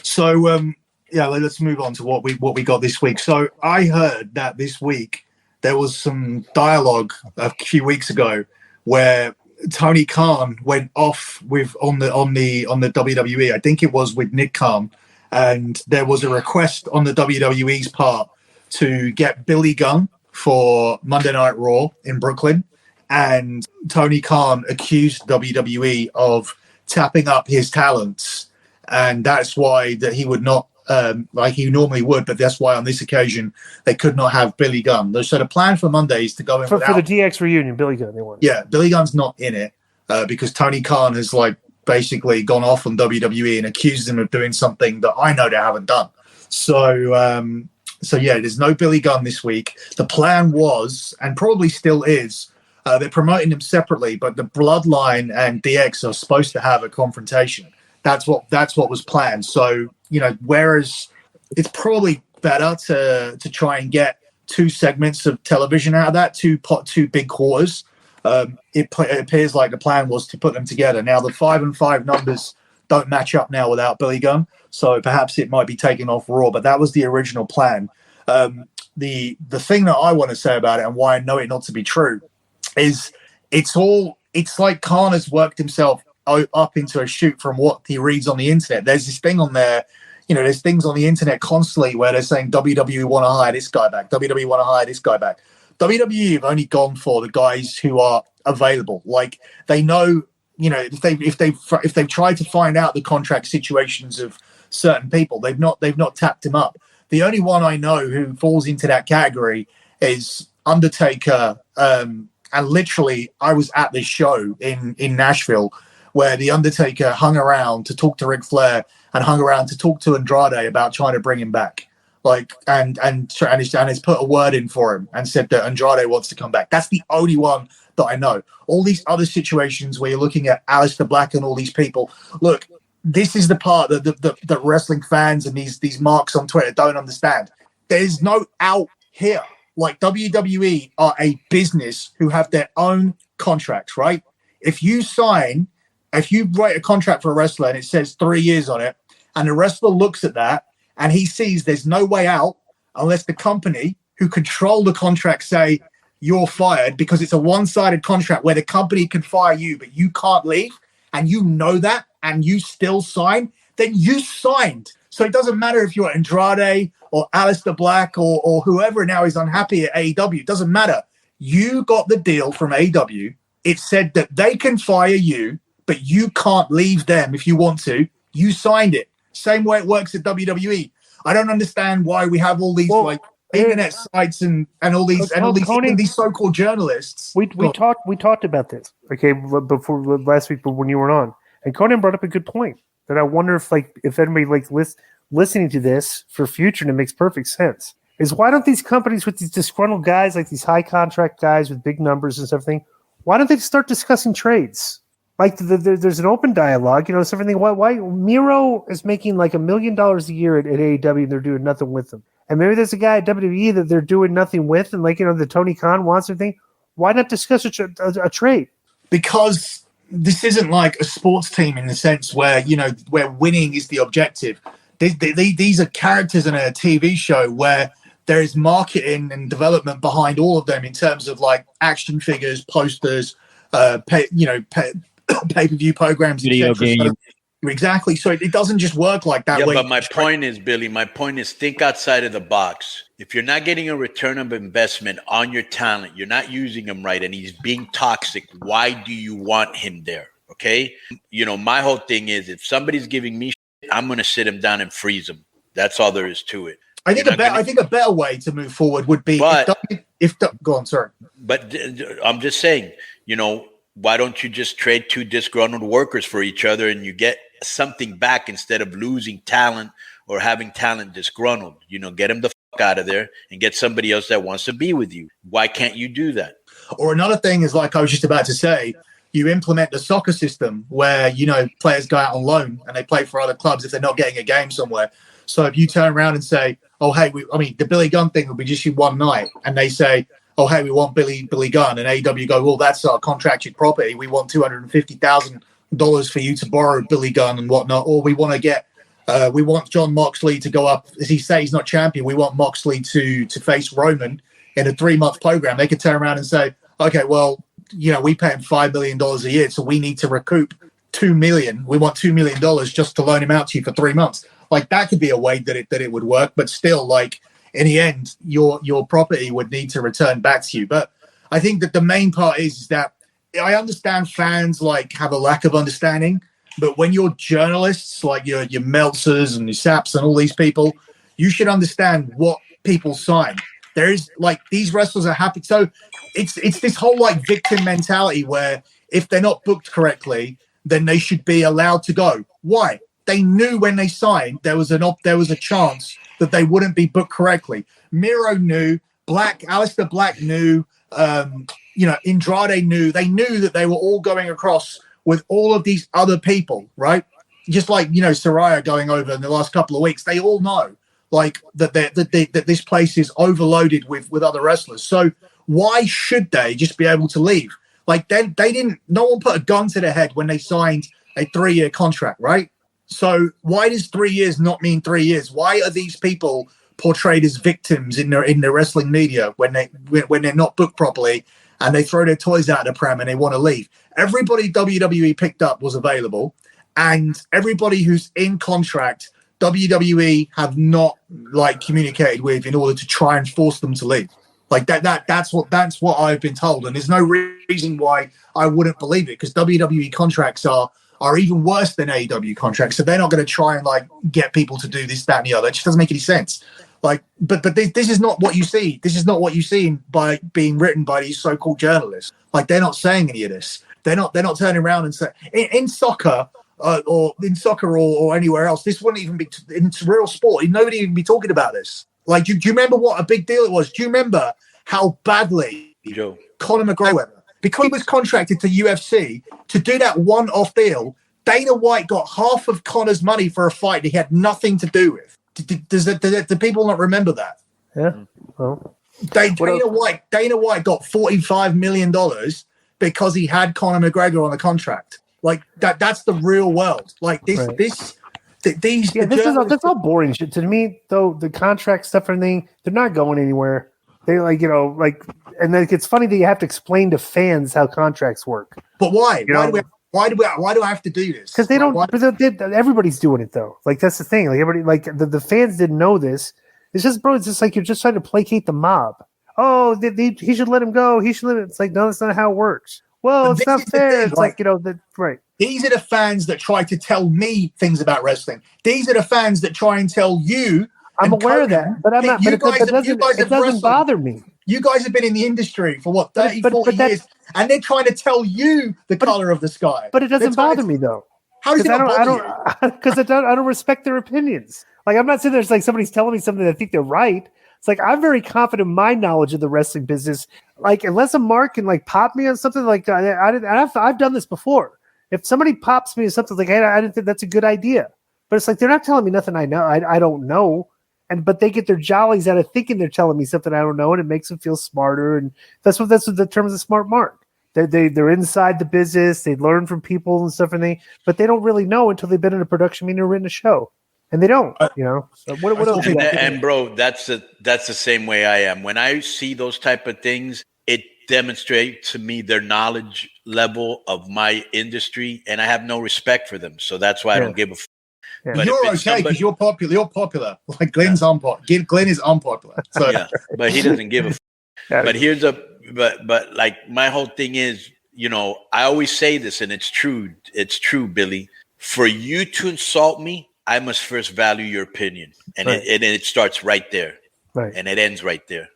So, let's move on to what we got this week. So I heard that this week there was some dialogue a few weeks ago where Tony Khan went off on the WWE. I think it was with Nick Khan, and there was a request on the WWE's part to get Billy Gunn for Monday Night Raw in Brooklyn, and Tony Khan accused WWE of tapping up his talents, and that's why that he would not like he normally would, but that's why on this occasion they could not have Billy Gunn. So the plan for Monday is to go in for the DX reunion. Billy Gunn, they want. Yeah, Billy Gunn's not in it because Tony Khan has basically gone off on WWE and accused them of doing something that I know they haven't done. So there's no Billy Gunn this week. The plan was, and probably still is, they're promoting them separately, but the Bloodline and DX are supposed to have a confrontation. That's what was planned. So, whereas it's probably better to try and get 2 segments of television out of that, two big quarters. It appears like the plan was to put them together. Now, the 5 and 5 numbers don't match up now without Billy Gunn, so perhaps it might be taken off Raw, but that was the original plan. The thing that I want to say about it and why I know it not to be true is it's like Khan has worked himself up into a shoot from what he reads on the internet. There's this thing on there, there's things on the internet constantly where they're saying WWE want to hire this guy back. WWE want to hire this guy back. WWE have only gone for the guys who are available. Like they know, if they've tried to find out the contract situations of certain people, they've not tapped him up. The only one I know who falls into that category is Undertaker. And literally, I was at this show in Nashville where the Undertaker hung around to talk to Ric Flair and hung around to talk to Andrade about trying to bring him back. And has put a word in for him and said that Andrade wants to come back. That's the only one that I know. All these other situations where you're looking at Aleister Black and all these people, look, this is the part that wrestling fans and these marks on Twitter don't understand. There's no out here. Like WWE are a business who have their own contracts, right? If you write a contract for a wrestler and it says 3 years on it, and the wrestler looks at that and he sees there's no way out unless the company who control the contract say you're fired, because it's a one-sided contract where the company can fire you, but you can't leave, and you know that, and you still sign, then you signed. So it doesn't matter if you're Andrade or Aleister Black or whoever now is unhappy at AEW. It doesn't matter. You got the deal from AEW. It said that they can fire you, but you can't leave them if you want to. You signed it. Same way it works at WWE. I don't understand why we have all these internet sites and all these these so-called journalists. We talked about this before last week, but when you weren't on, and Konnan brought up a good point that I wonder if anybody listening to this for future, and it makes perfect sense, is why don't these companies with these disgruntled guys, like these high contract guys with big numbers and everything, why don't they start discussing trades? Like there's an open dialogue, something. Why Miro is making $1 million a year at AEW and they're doing nothing with him, and maybe there's a guy at WWE that they're doing nothing with, and the Tony Khan wants everything. Why not discuss a trade? Because this isn't like a sports team in the sense where where winning is the objective. These are characters in a TV show where there is marketing and development behind all of them in terms of action figures, posters, pay-per-view programs, video games. Exactly. So it doesn't just work like that. Yeah, but my point is, Billy, think outside of the box. If you're not getting a return of investment on your talent, you're not using him right, and he's being toxic, why do you want him there? Okay? My whole thing is if somebody's giving me shit, I'm going to sit him down and freeze him. That's all there is to it. I think a better way to move forward would be go on, sorry. But I'm just saying, why don't you just trade 2 disgruntled workers for each other and you get something back instead of losing talent or having talent disgruntled? Get him the fuck out of there and get somebody else that wants to be with you. Why can't you do that? Or another thing is, like I was just about to say, you implement the soccer system where, players go out on loan and they play for other clubs if they're not getting a game somewhere. So if you turn around and say, oh, hey, the Billy Gunn thing will be just you one night, and they say, oh, hey, we want Billy Gunn, and AEW go, well, that's our contracted property. We want $250,000 for you to borrow Billy Gunn and whatnot, or we want to get We want John Moxley to go up. As he says, he's not champion. We want Moxley to face Roman in a 3-month program. They could turn around and say, okay, well, we pay him $5 million a year, so we need to recoup $2 million. We want $2 million just to loan him out to you for 3 months. Like, that could be a way that it would work. But still, like, in the end, your property would need to return back to you. But I think that the main part is that I understand fans like have a lack of understanding, but when you're journalists like your Meltzers and your Saps and all these people, you should understand what people sign. There is like these wrestlers are happy. So it's this whole like victim mentality where if they're not booked correctly, then they should be allowed to go. Why? They knew when they signed there was a chance that they wouldn't be booked correctly. Miro knew, Aleister Black knew, Andrade knew. They knew that they were all going across with all of these other people, right? Just like, Saraya going over in the last couple of weeks. They all know, like, that this place is overloaded with other wrestlers. So why should they just be able to leave? Like, then no one put a gun to their head when they signed a 3-year contract, right? So why does 3 years not mean 3 years? Why are these people portrayed as victims in the wrestling media when they're not booked properly and they throw their toys out of the pram and they want to leave? Everybody WWE picked up was available, and everybody who's in contract, WWE have not like communicated with in order to try and force them to leave. Like that's what I've been told, and there's no reason why I wouldn't believe it, because WWE contracts are even worse than AEW contracts, so they're not going to try and like get people to do this, that, and the other. It just doesn't make any sense. Like, but this is not what you see. This is not what you see by being written by these so-called journalists. Like, they're not saying any of this. They're not turning around and saying in soccer or anywhere else. This wouldn't even be in real sport. Nobody even be talking about this. Like, do you remember what a big deal it was? Do you remember how badly Conor McGregor, because he was contracted to UFC to do that one-off deal, Dana White got half of Conor's money for a fight he had nothing to do with. Do people not remember that? Yeah. Well, Dana White got $45 million because he had Conor McGregor on a contract. Like that's the real world. Like this, right. That's all boring shit to me. Though the contract stuff and everything, they're not going anywhere. They and then it's funny that you have to explain to fans how contracts work. But why? Why do I have to do this? Because they don't. Everybody's doing it though. Like that's the thing. Like everybody, like the fans didn't know this. It's just, bro. It's just like you're just trying to placate the mob. Oh, he should let him go. He should let him. It's like, no, that's not how it works. Well, it's not fair. It's like, right. These are the fans that try to tell me things about wrestling. These are the fans that try and tell you. I'm aware of that, but I'm not. But it doesn't bother me. You guys have been in the industry for what, 30, 40 years, and they're trying to tell you the color of the sky. But it doesn't bother me though. How does it not bother you? Because I don't respect their opinions. Like, I'm not saying there's like somebody's telling me something that I think they're right. It's like, I'm very confident in my knowledge of the wrestling business. Like, unless a mark can like pop me on something, like I've done this before. If somebody pops me on something like, hey, I didn't think that's a good idea, but it's like they're not telling me nothing I know. I don't know. But they get their jollies out of thinking they're telling me something I don't know, and it makes them feel smarter. And that's what the term is a smart mark. They're inside the business. They learn from people and stuff, but they don't really know until they've been in a production meeting or written a show, and they don't. So what else? And bro, that's the same way I am. When I see those type of things, it demonstrates to me their knowledge level of my industry, and I have no respect for them. So that's why I don't give a. Yeah. But you're okay because you're popular. You're popular. Like Glenn's unpopular. Glenn is unpopular. So. Yeah, but he doesn't give a. But here's but like my whole thing is, I always say this, and it's true. It's true, Billy. For you to insult me, I must first value your opinion, and it starts right there, right, and it ends right there.